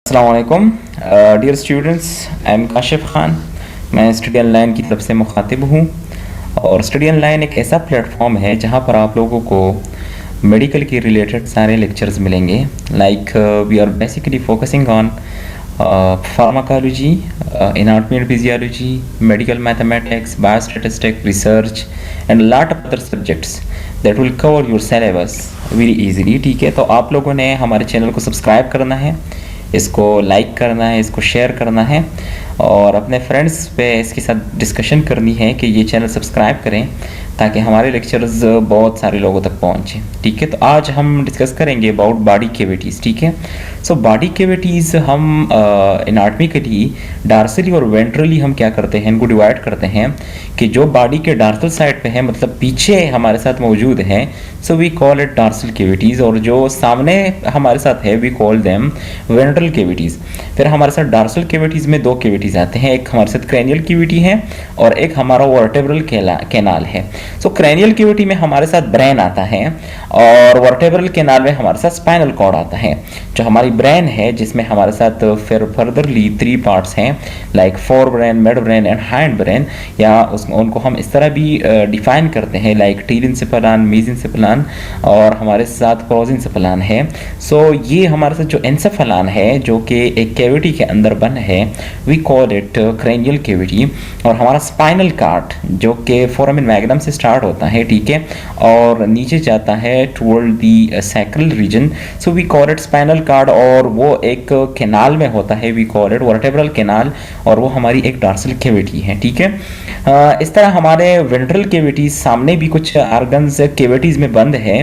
अस्सलाम वालेकुम dear students, I am Kashif Khan. मैं स्टडी ऑनलाइन की तरफ से मुखातिब हूँ और स्टडी ऑनलाइन एक ऐसा प्लेटफॉर्म है जहाँ पर आप लोगों को मेडिकल के रिलेटेड सारे लेक्चर्स मिलेंगे। Like we are basically focusing on pharmacology, anatomy and physiology, medical mathematics, biostatistics, research and lot of other subjects that will cover your syllabus very easily. ठीक है, तो आप लोगों ने हमारे चैनल को सब्सक्राइब करना है, इसको लाइक करना है, इसको शेयर करना है और अपने फ्रेंड्स पे इसके साथ डिस्कशन करनी है कि ये चैनल सब्सक्राइब करें ताकि हमारे लेक्चर्स बहुत सारे लोगों तक पहुंचे। ठीक है, तो आज हम डिस्कस करेंगे अबाउट बॉडी कैविटीज़। ठीक है, सो बॉडी कैविटीज़ हम एनाटॉमिकली डार्सली और वेंट्रली हम क्या करते हैं, इनको डिवाइड करते हैं कि जो बॉडी के डार्सल साइड पे है, मतलब पीछे हमारे साथ मौजूद है, so we call it dorsal cavities, और जो सामने हमारे साथ है we call them ventral cavities. फिर हमारे साथ डार्सल कैविटीज़ में दो कैविटीज़ आते हैं, एक हमारे साथ क्रेनियल कैविटी है और एक हमारा वर्टेब्रल कैनाल है। सो क्रेनियल कैविटी में हमारे साथ ब्रेन आता है और वर्टेब्रल कैनाल में हमारे साथ स्पाइनल कॉर्ड आता है। जो हमारी ब्रेन है जिसमें हमारे साथ फिर फर्दरली 3 पार्ट्स हैं, like fore brain, mid brain and hind brain, या उनको हम इस तरह भी डिफाइन करते हैं लाइक टीलिनसेफलान, मेसेंसेफलान और हमारे साथ प्रोजेंसेफलान है। सो ये हमारे साथ जो एंसेफलान है जो कि एक कैविटी के अंदर बंद है, we call it cranial cavity. और हमारा स्पाइनल कॉर्ड जो कि फोरामेन मैग्नम से स्टार्ट होता है, ठीक है, और नीचे जाता है toward the sacral region, so we call it spinal cord, और वो एक कैनाल में होता है, we call it vertebral canal, और वो हमारी एक डार्सल कैविटी है। ठीक है, इस तरह हमारे वेंट्रल कैविटीज सामने भी कुछ ऑर्गन्स कैविटीज में बंद है,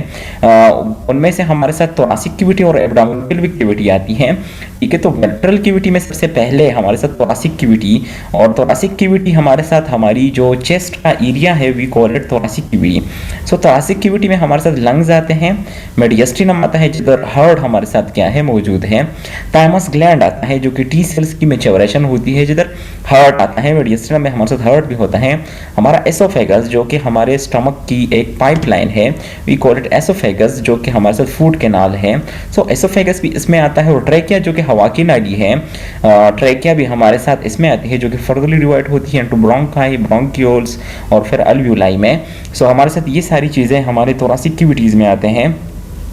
उनमें से हमारे साथ थोरैसिक कैविटी और एब्डोमिनल पेल्विक कैविटी आती है। ठीक है, तो वेंट्रल कैविटी में सबसे पहले हमारे साथ थोरैसिक कैविटी, और थोरैसिक कैविटी हमारे साथ हमारी जो चेस्ट का एरिया है we call it thoracic cavity. So thoracic cavity में हमारे साथ लंग्स आते हैं, मेडियस्टिनम आता है जिधर हार्ट हमारे साथ क्या है मौजूद है, थाइमस ग्लैंड आता है जो कि टी सेल्स की मैच्योरेशन होती है जिधर हार्ट आता है, मेडियस्टिनम में हमारे साथ हार्ट भी होता है। हमारा एसोफेगस जो कि हमारे स्टमक की एक पाइपलाइन है, वी कॉल इट एसोफेगस, जो कि हमारे साथ फूड कैनाल है। सो एसोफेगस भी इसमें आता है, और ट्रैकिया जो कि हवा की नाली है, ट्रैकिया भी हमारे साथ इसमें आती है जो कि फर्दरली डिवाइड होती है इनटू ब्रोंकाई, ब्रोंकियोल्स और फिर अल्वियोलाई में। सो हमारे साथ ये सारी चीज़ें हमारे थोरैसिक कैविटीज़ में आते हैं।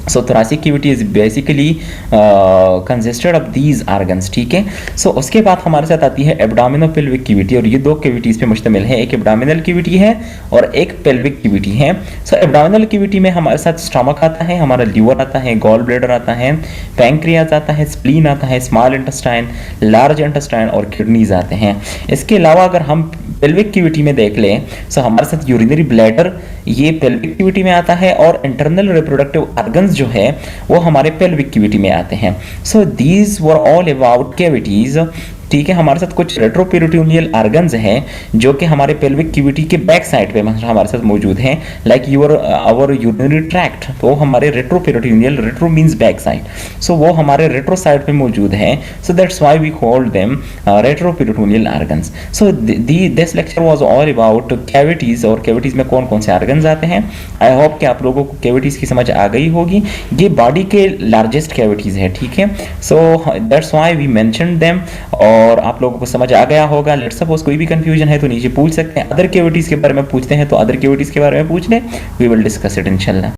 So thoracic cavity is basically consisted of these organs. ठीक है, सो उसके बाद हमारे साथ आती है एब्डोमिनो पेल्विक कैविटी, और ये दो कैविटीज पे मुश्तमिल है, एक एब्डोमिनल कैविटी है और एक पेल्विक कैविटी है। सो एब्डोमिनल कैविटी में हमारे साथ स्टमक आता है, हमारा लीवर आता है, गॉल ब्लैडर आता है, पैंक्रियाज आता है, स्प्लीन आता है, स्मॉल इंटेस्टाइन, लार्ज इंटेस्टाइन और किडनीज आते हैं। इसके अलावा अगर हम पेल्विक कैविटी में देख लें, सो हमारे साथ यूरिनरी ब्लैडर ये पेल्विक कैविटी में आता है, और इंटरनल रिप्रोडक्टिव ऑर्गन्स जो है वो हमारे पेल्विक कैविटी में आते हैं। So these were all about cavities. ठीक है, हमारे साथ कुछ रेट्रोपेरिटोनियल ऑर्गन्स हैं जो कि हमारे पेल्विक कैविटी के बैक साइड पे हमारे साथ मौजूद हैं, लाइक आवर यूरिनरी ट्रैक्ट, तो हमारे retroperitoneal, retro means back side, so वो हमारे रेट्रो साइड पे मौजूद हैं। So that's why we call them retroperitoneal organs. So this lecture was all about cavities, और कैविटीज में कौन कौन से ऑर्गन्स आते हैं। आई होप कि आप लोगों को कैविटीज की समझ आ गई होगी। ये बॉडी के लार्जेस्ट कैविटीज है। ठीक है, so that's why we mention them, और आप लोगों को समझ आ गया होगा। लेट्स सपोज कोई भी कंफ्यूजन है तो नीचे पूछ सकते हैं। अदर कैविटीज के बारे में पूछते हैं तो अदर कैविटीज के बारे में पूछ लें, वी विल डिस्कस इट इंशाल्लाह।